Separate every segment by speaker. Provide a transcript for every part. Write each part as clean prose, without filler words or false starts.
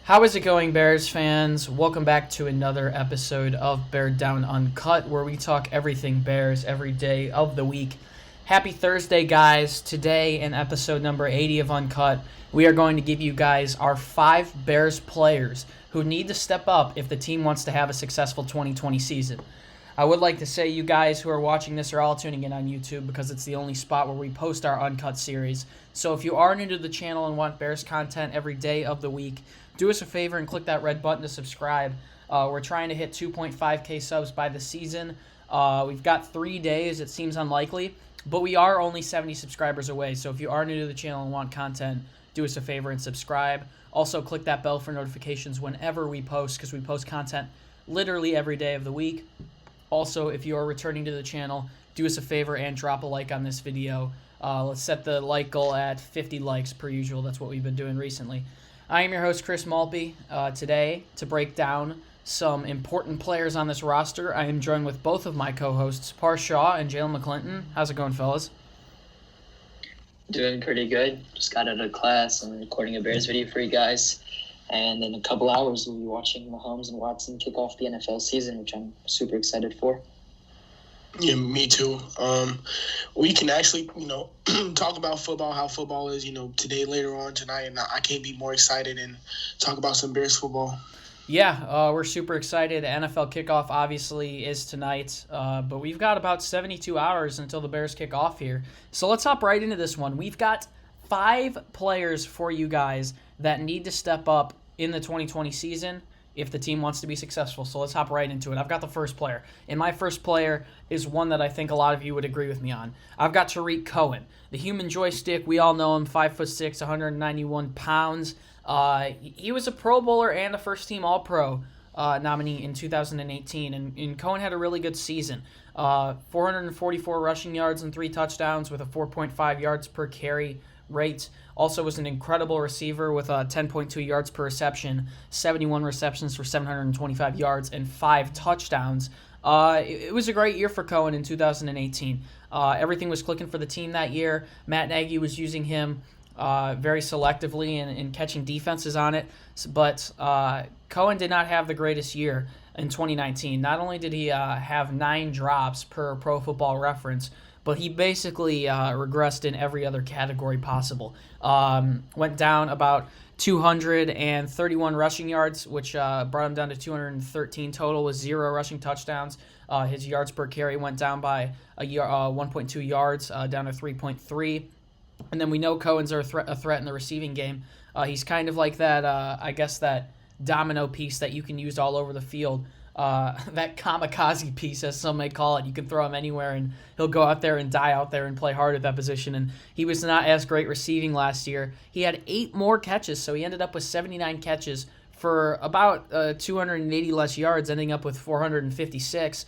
Speaker 1: How is it going, Bears fans? Welcome back to another episode of Beared Down Uncut, where we talk everything Bears every day of the week. Happy Thursday, guys. Today, in episode number 80 of Uncut, we are going to give you guys our 5 Bears players who need to step up if the team wants to have a successful 2020 season. I would like to say you guys who are watching this are all tuning in on YouTube because it's the only spot where we post our Uncut series. So if you are new to the channel and want Bears content every day of the week, do us a favor and click that red button to subscribe. We're trying to hit 2.5K subs by the season. We've got 3 days. It seems unlikely, but we are only 70 subscribers away. So if you are new to the channel and want content, do us a favor and subscribe. Also, click that bell for notifications whenever we post, because we post content literally every day of the week. Also, if you are returning to the channel, do us a favor and drop a like on this video. Let's set the like goal at 50 likes per usual. That's what we've been doing recently. I am your host, Chris Maltby. Today, to break down some important players on this roster, I am joined with both of my co-hosts, Parth and Jaylen McClinton. How's it going, fellas?
Speaker 2: Doing pretty good. Just got out of class and recording a Bears video for you guys. And in a couple hours, we'll be watching Mahomes and Watson kick off the NFL season, which I'm super excited for.
Speaker 3: Yeah, me too. We can actually, talk about football, how football is, today, later on tonight, and I can't be more excited and talk about some Bears football.
Speaker 1: Yeah, we're super excited. NFL kickoff obviously is tonight, but we've got about 72 hours until the Bears kick off here. So let's hop right into this one. We've got 5 players for you guys that need to step up in the 2020 season if the team wants to be successful. So let's hop right into it. I've got the first player, and my first player is one that I think a lot of you would agree with me on. I've got Tarik Cohen, the human joystick. We all know him, 5'6", 191 pounds. He was a Pro Bowler and a first-team All-Pro nominee in 2018, and Cohen had a really good season. 444 rushing yards and 3 touchdowns with a 4.5 yards per carry rate. Also was an incredible receiver with 10.2 yards per reception, 71 receptions for 725 yards, and 5 touchdowns. It was a great year for Cohen in 2018. Everything was clicking for the team that year. Matt Nagy was using him very selectively and catching defenses on it. But Cohen did not have the greatest year in 2019. Not only did he have 9 drops per Pro Football Reference, but he basically regressed in every other category possible. Went down about 231 rushing yards, which brought him down to 213 total with 0 rushing touchdowns. His yards per carry went down by 1.2 yards, down to 3.3. And then we know Cohen's a threat in the receiving game. He's kind of like that, that domino piece that you can use all over the field. That kamikaze piece, as some may call it. You can throw him anywhere, and he'll go out there and die out there and play hard at that position. And he was not as great receiving last year. He had 8 more catches, so he ended up with 79 catches for about 280 less yards, ending up with 456.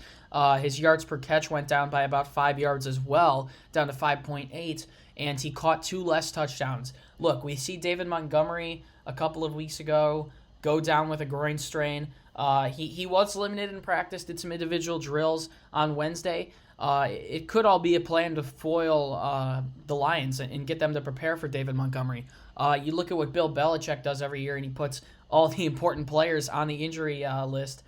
Speaker 1: His yards per catch went down by about 5 yards as well, down to 5.8, and he caught 2 less touchdowns. Look, we see David Montgomery a couple of weeks ago go down with a groin strain. He was limited in practice, did some individual drills on Wednesday. It could all be a plan to foil the Lions and get them to prepare for David Montgomery. You look at what Bill Belichick does every year, and he puts all the important players on the injury list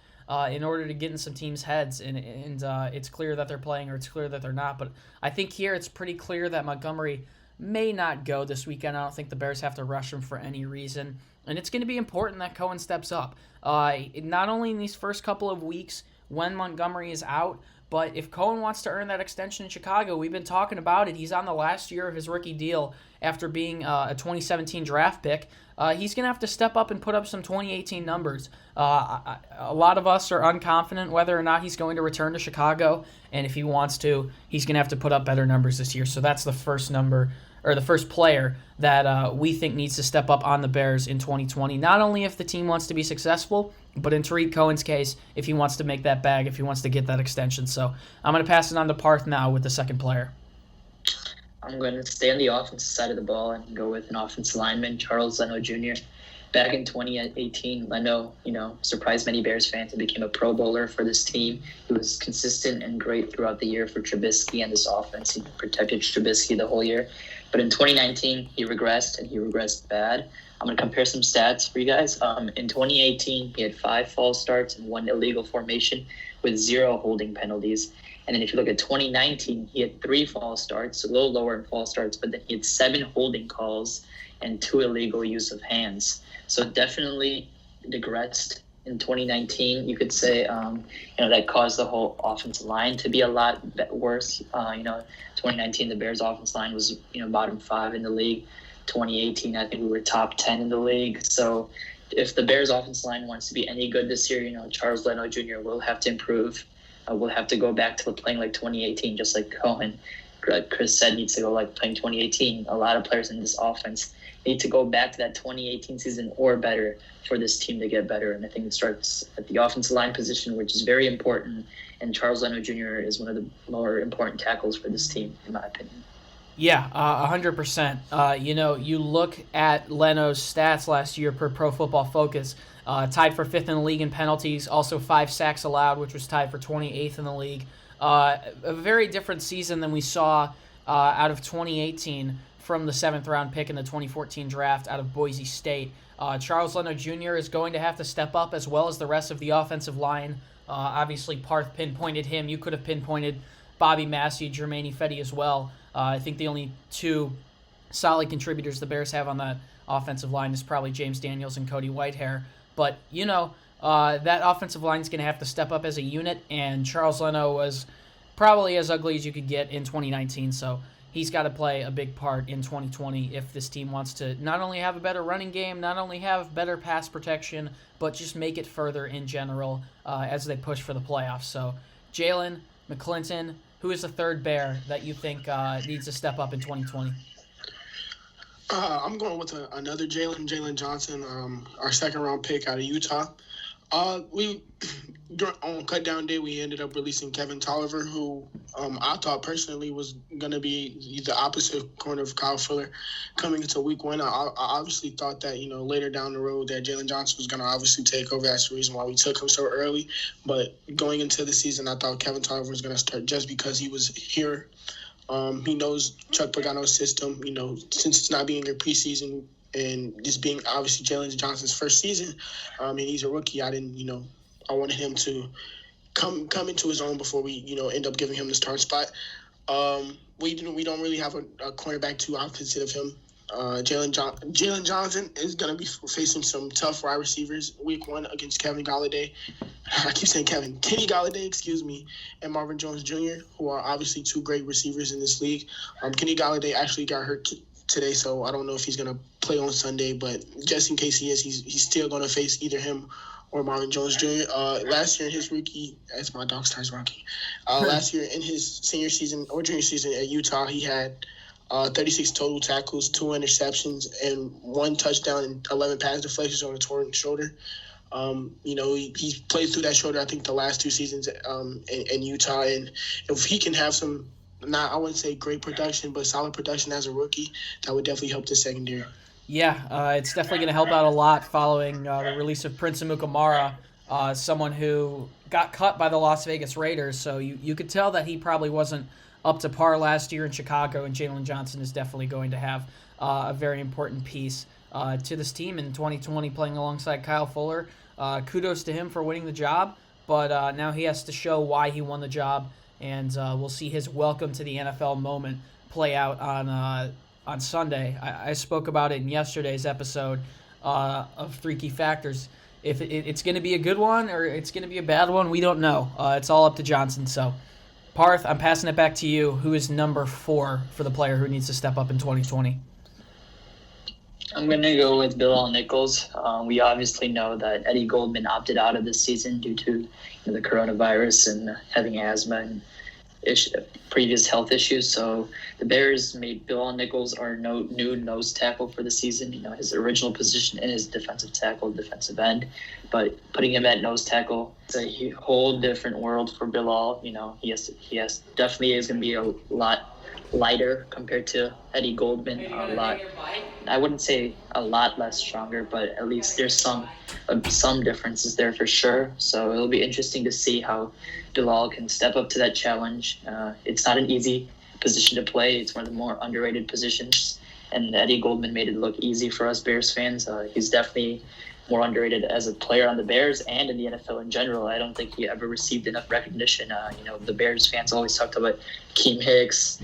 Speaker 1: in order to get in some teams' heads, and it's clear that they're playing or it's clear that they're not. But I think here it's pretty clear that Montgomery may not go this weekend. I don't think the Bears have to rush him for any reason. And it's going to be important that Cohen steps up. Not only in these first couple of weeks when Montgomery is out, but if Cohen wants to earn that extension in Chicago, we've been talking about it. He's on the last year of his rookie deal after being a 2017 draft pick. He's going to have to step up and put up some 2018 numbers. A lot of us are unconfident whether or not he's going to return to Chicago, and if he wants to, he's going to have to put up better numbers this year. So that's the first player that we think needs to step up on the Bears in 2020. Not only if the team wants to be successful, but in Tarik Cohen's case, if he wants to make that bag, if he wants to get that extension. So I'm going to pass it on to Parth now with the second player.
Speaker 2: I'm going to stay on the offensive side of the ball and go with an offensive lineman, Charles Leno Jr. back in 2018, Leno, surprised many Bears fans and became a Pro Bowler for this team. He was consistent and great throughout the year for Trubisky and this offense. He protected Trubisky the whole year. But in 2019, he regressed, and he regressed bad. I'm going to compare some stats for you guys. In 2018, he had 5 false starts and 1 illegal formation with 0 holding penalties. And then if you look at 2019, he had 3 false starts, a little lower in false starts, but then he had 7 holding calls and 2 illegal use of hands. So definitely digressed in 2019. You could say, that caused the whole offensive line to be a lot worse. 2019, the Bears' offensive line was, bottom 5 in the league. 2018, I think we were top 10 in the league. So if the Bears' offensive line wants to be any good this year, Charles Leno Jr. will have to improve. We'll have to go back to playing like 2018, just like Cohen. Chris said needs to go like playing 2018. A lot of players in this offense need to go back to that 2018 season or better for this team to get better. And I think it starts at the offensive line position, which is very important. And Charles Leno Jr. is one of the more important tackles for this team, in my opinion.
Speaker 1: Yeah, 100%. You look at Leno's stats last year per Pro Football Focus, tied for 5th in the league in penalties, also 5 sacks allowed, which was tied for 28th in the league. A very different season than we saw out of 2018 from the 7th round pick in the 2014 draft out of Boise State. Charles Leno Jr. is going to have to step up as well as the rest of the offensive line. Obviously, Parth pinpointed him. You could have pinpointed Bobby Massey, Jermaine Fetty as well. I think the only 2 solid contributors the Bears have on that offensive line is probably James Daniels and Cody Whitehair. But, that offensive line is going to have to step up as a unit, and Charles Leno was probably as ugly as you could get in 2019, so he's got to play a big part in 2020 if this team wants to not only have a better running game, not only have better pass protection, but just make it further in general as they push for the playoffs. So, Jaylen, McClinton, who is the third Bear that you think needs to step up in 2020?
Speaker 3: I'm going with another Jaylen Johnson, our 2nd-round pick out of Utah. On cut down day, we ended up releasing Kevin Tolliver, who I thought personally was going to be the opposite corner of Kyle Fuller coming into week 1. I obviously thought that, later down the road that Jaylen Johnson was going to obviously take over. That's the reason why we took him so early. But going into the season, I thought Kevin Tolliver was going to start just because he was here. He knows Chuck Pagano's system, since it's not being a preseason and this being obviously Jaylen Johnson's first season, and he's a rookie. I wanted him to come into his own before we, end up giving him the start spot. We don't really have a cornerback too opposite of him. Jaylen Johnson is going to be facing some tough wide receivers week 1 against Kenny Galladay, and Marvin Jones Jr., who are obviously 2 great receivers in this league. Kenny Galladay actually got hurt today, so I don't know if he's going to play on Sunday, but just in case he is, he's still going to face either him or Marvin Jones Jr. Last year in his rookie, as my dog starts rocking, last year in his senior season or junior season at Utah, he had 36 total tackles, 2 interceptions, and 1 touchdown and 11 pass deflections on a torn shoulder. He played through that shoulder, I think, the last 2 seasons in Utah. And if he can have some, I wouldn't say great production, but solid production as a rookie, that would definitely help the secondary.
Speaker 1: Yeah, it's definitely going to help out a lot following the release of Prince Amukamara, someone who got cut by the Las Vegas Raiders. So you could tell that he probably wasn't up to par last year in Chicago, and Jaylen Johnson is definitely going to have a very important piece to this team in 2020 playing alongside Kyle Fuller. Kudos to him for winning the job, but now he has to show why he won the job, and we'll see his welcome to the NFL moment play out on Sunday. I spoke about it in yesterday's episode of 3 Key Factors. If it's going to be a good one or it's going to be a bad one, we don't know. It's all up to Johnson. So, Parth, I'm passing it back to you. Who is number 4 for the player who needs to step up in 2020?
Speaker 2: I'm going to go with Bilal Nichols. We obviously know that Eddie Goldman opted out of this season due to the coronavirus and having asthma and previous health issues. So the Bears made Bilal Nichols our new nose tackle for the season. His original position is defensive tackle, defensive end. but putting him at nose tackle, it's a whole different world for Bilal. Definitely is going to be a lot lighter compared to Eddie Goldman. I wouldn't say a lot less stronger, but at least there's some differences there for sure. So it'll be interesting to see how Bilal can step up to that challenge. It's not an easy position to play. It's one of the more underrated positions, and Eddie Goldman made it look easy for us Bears fans. He's definitely more underrated as a player on the Bears and in the NFL in general. I don't think he ever received enough recognition. The Bears fans always talked about Keem Hicks,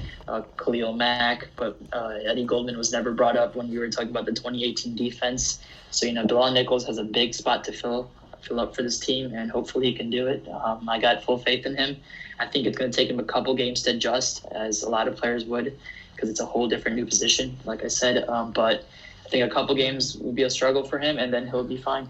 Speaker 2: Khalil Mack, but Eddie Goldman was never brought up when we were talking about the 2018 defense. So, Bilal Nichols has a big spot to fill up for this team, and hopefully he can do it. I got full faith in him. I think it's going to take him a couple games to adjust, as a lot of players would, because it's a whole different new position, like I said. But I think a couple games will be a struggle for him, and then he'll be fine.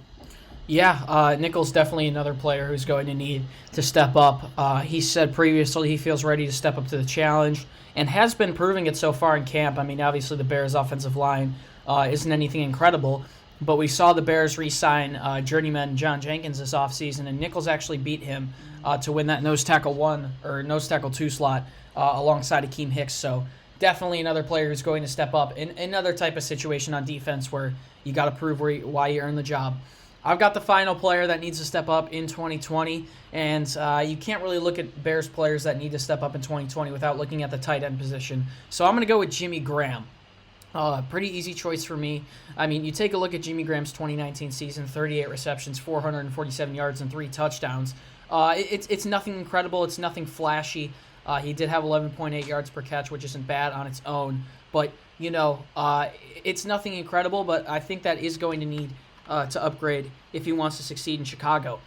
Speaker 1: Yeah, Nichols definitely another player who's going to need to step up. He said previously he feels ready to step up to the challenge and has been proving it so far in camp. I mean, obviously the Bears' offensive line isn't anything incredible, but we saw the Bears re-sign journeyman John Jenkins this offseason, and Nichols actually beat him to win that nose tackle 1 or nose tackle 2 slot alongside Akeem Hicks. So definitely another player who's going to step up in another type of situation on defense where you got to prove why you earned the job. I've got the final player that needs to step up in 2020, and you can't really look at Bears players that need to step up in 2020 without looking at the tight end position. So I'm going to go with Jimmy Graham. Pretty easy choice for me. I mean, you take a look at Jimmy Graham's 2019 season, 38 receptions, 447 yards, and 3 touchdowns. It's nothing incredible. It's nothing flashy. He did have 11.8 yards per catch, which isn't bad on its own. But, it's nothing incredible, but I think that is going to need to upgrade if he wants to succeed in Chicago.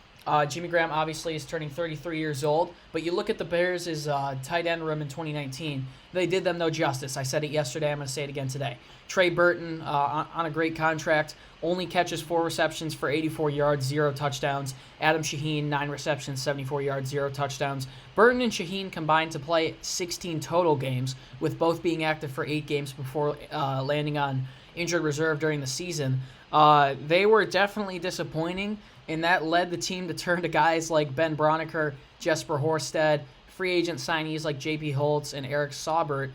Speaker 1: Jimmy Graham obviously is turning 33 years old, but you look at the Bears' tight end room in 2019, they did them no justice. I said it yesterday, I'm going to say it again today. Trey Burton on a great contract, only catches 4 receptions for 84 yards, 0 touchdowns. Adam Shaheen, 9 receptions, 74 yards, 0 touchdowns. Burton and Shaheen combined to play 16 total games, with both being active for 8 games before landing on injured reserve during the season. They were definitely disappointing, and that led the team to turn to guys like Ben Broniker, Jesper Horsted, free agent signees like J.P. Holtz and Eric Saubert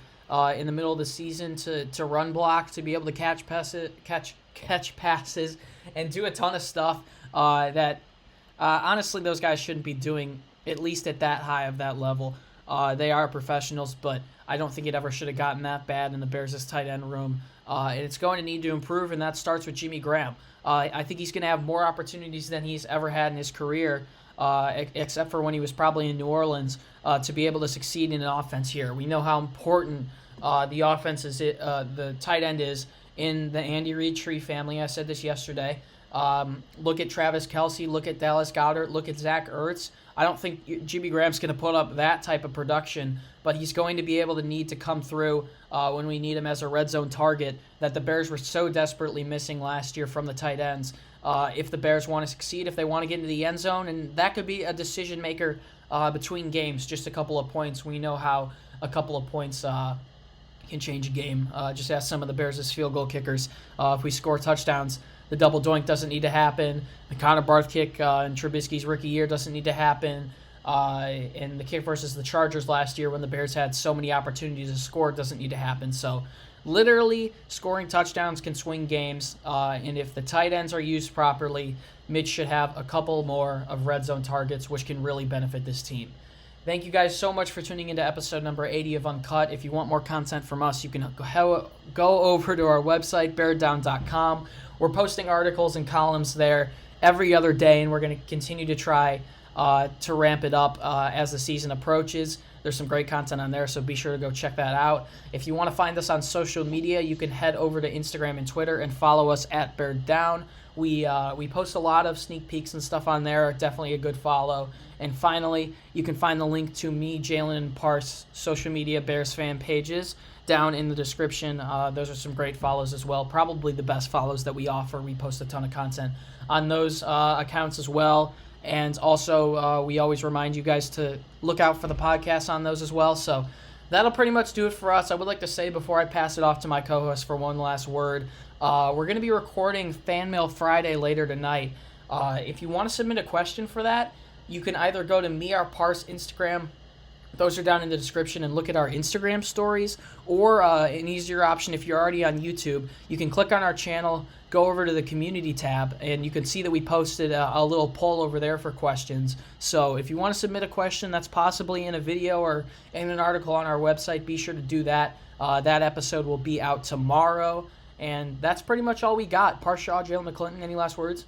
Speaker 1: in the middle of the season to run block, to be able to catch passes, and do a ton of stuff that honestly those guys shouldn't be doing, at least at that high of that level. They are professionals, but I don't think it ever should have gotten that bad in the Bears' tight end room. And it's going to need to improve, and that starts with Jimmy Graham. I think he's going to have more opportunities than he's ever had in his career, except for when he was probably in New Orleans, to be able to succeed in an offense here. We know how important the offense is, the tight end is in the Andy Reid tree family. I said this yesterday. Look at Travis Kelce, look at Dallas Goedert, look at Zach Ertz. I don't think Jimmy Graham's going to put up that type of production, but he's going to be able to need to come through when we need him as a red zone target that the Bears were so desperately missing last year from the tight ends. If the Bears want to succeed, if they want to get into the end zone, and that could be a decision maker between games, just a couple of points. We know how a couple of points can change a game. Just ask some of the Bears' field goal kickers. If we score touchdowns, the double doink doesn't need to happen. The Connor Barth kick in Trubisky's rookie year doesn't need to happen. And the kick versus the Chargers last year when the Bears had so many opportunities to score doesn't need to happen. So literally scoring touchdowns can swing games. And if the tight ends are used properly, Mitch should have a couple more of red zone targets, which can really benefit this team. Thank you guys so much for tuning into episode number 80 of Uncut. If you want more content from us, you can go over to our website, beareddown.com. We're posting articles and columns there every other day, and we're going to continue to try to ramp it up as the season approaches. There's some great content on there, so be sure to go check that out. If you want to find us on social media, you can head over to Instagram and Twitter and follow us at Beared Down. We post a lot of sneak peeks and stuff on there. Definitely a good follow. And finally, you can find the link to me, Jaylen, and Parth's social media Bears fan pages down in the description. Those are some great follows as well. Probably the best follows that we offer. We post a ton of content on those accounts as well. And also, we always remind you guys to look out for the podcast on those as well. So that'll pretty much do it for us. I would like to say before I pass it off to my co-host for one last word, we're going to be recording Fan Mail Friday later tonight. If you want to submit a question for that, you can either go to me or Parth's Instagram. Those are down in the description, and look at our Instagram stories. Or an easier option, if you're already on YouTube, you can click on our channel, go over to the community tab, and you can see that we posted a little poll over there for questions. So if you want to submit a question that's possibly in a video or in an article on our website, be sure to do that. That episode will be out tomorrow. And that's pretty much all we got. Parth Shaw, Jaylen McClinton, any last words?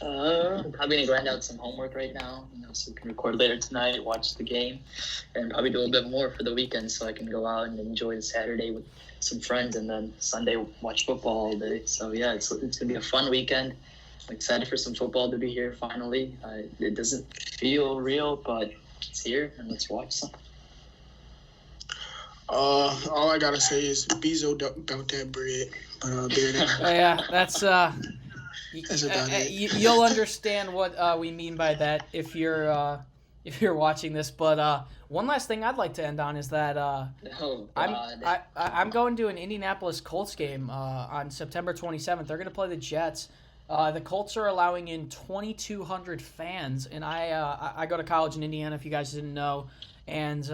Speaker 2: I'm probably gonna grind out some homework right now, so we can record later tonight, watch the game, and probably do a little bit more for the weekend, so I can go out and enjoy the Saturday with some friends, and then Sunday watch football all day. So yeah, it's gonna be a fun weekend. I'm excited for some football to be here finally. It doesn't feel real, but it's here, and let's watch some.
Speaker 3: All I gotta say is Bezo about that bread, but Beared Down.
Speaker 1: Yeah, that's
Speaker 3: That's about it.
Speaker 1: You'll understand what we mean by that if you're watching this. But one last thing I'd like to end on is that I'm going to an Indianapolis Colts game on September 27th. They're going to play the Jets. The Colts are allowing in 2,200 fans, and I go to college in Indiana, if you guys didn't know, and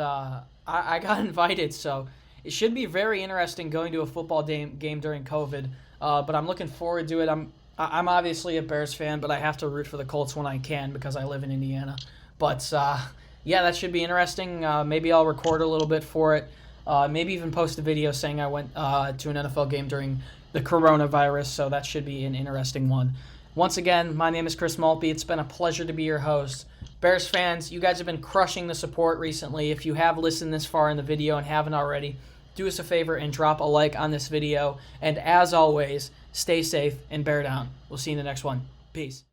Speaker 1: I got invited, so it should be very interesting going to a football game during COVID. But I'm looking forward to it. I'm obviously a Bears fan, but I have to root for the Colts when I can because I live in Indiana. But, yeah, that should be interesting. Maybe I'll record a little bit for it. Maybe even post a video saying I went to an NFL game during the coronavirus, so that should be an interesting one. Once again, my name is Chris Maltby. It's been a pleasure to be your host. Bears fans, you guys have been crushing the support recently. If you have listened this far in the video and haven't already, do us a favor and drop a like on this video. And as always, stay safe and bear down. We'll see you in the next one. Peace.